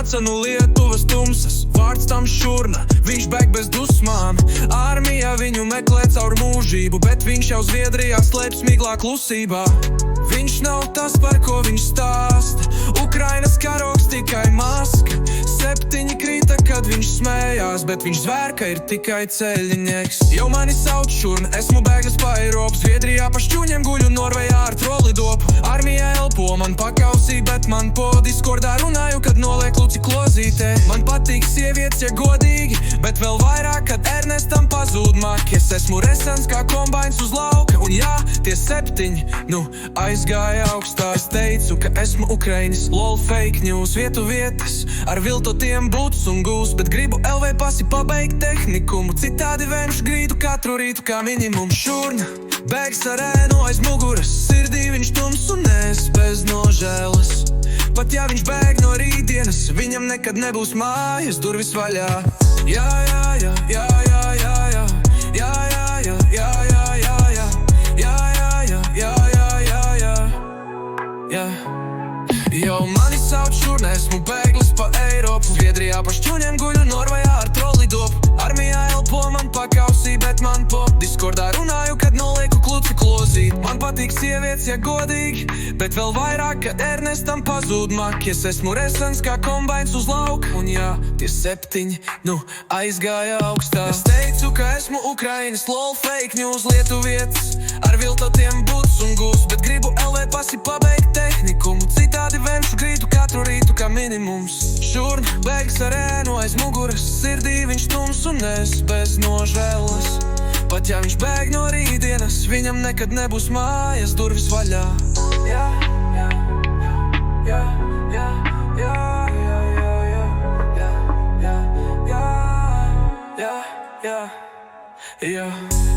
nāca no Lietuvas tumsas, vārds tam Šurna, viņš bēg bez dusmām. Armija viņu meklē caur mūžību, bet viņš jau Zviedrijā slēp smiglā klusībā. Viņš nav tas, par ko viņš stāsta, Ukrainas karogs tikai maska. 7 krita, kad viņš smējās, bet viņš zvēr, ka ir tikai ceļinieks. Jau mani sauc Šurna, esmu bēglis pa Eiropu, Zviedrijā pa šķūņiem guļu, Norvejā ar trolidopu. Armija elpo man pakausī, bet man po Discordā runāju, kad noliek luci klozītē. Man patīk sievietes, ja godīgi, bet vēl vairāk, kad Ernestam pazūd maki. Es esmu resans kā kombains uz lauka, un jā, tie 7, aizgāja augstā. Es teicu, ka esmu Ukrainis, lol fake news, vietas ar viltotiem būts un gūs, bet gribu LV pasi pabeigt tehnikumu, citādi vēmšu grīdu katru rītu kā minimums. Šurna bēgs ar ēnu aiz muguras, sirdī viņš tums un es bez nožēlas. Pat ja viņš bēg no rītdienas, viņam nekad nebūs mājas durvis vaļā. Jā, jā, jā, jā, jā, jā, jā, jā, jā, jā, jā, jā, jā, jā, jā, jā, jā, jā, jā. Jo mani sauc Šurna, esmu bēglis pa Eiropu, Zviedrijā pa šķūņiem guļu, Norvejā ar trolidopu. Armijā elpo man pakausī, bet man po Discordā runāju, kad nolieku kluci klozīt. Man patīk sievietes, ja godīgi, bet vēl vairāk, kad Ernestam pazūd maki. Es esmu resans kā kombains uz lauka, un jā, tie 7, aizgāja augstā. Es teicu, ka esmu Ukrainis, lol fake news, lietuvietis ar viltotiem būts un gūs, bet gribu LV pasi pabeigt tehnikumu, citādi vēmšu grīdu katru rītu kā minimums. Šurna bēgs ar ēnu aiz muguras, sirdī viņš tums un es bez nožēlas. Pat ja viņš bēg no rītdienas, viņam nekad nebūs mājas durvis vaļā. Jā, jā, jā, jā, jā, jā, jā, jā, jā, jā, jā, jā, jā, jā.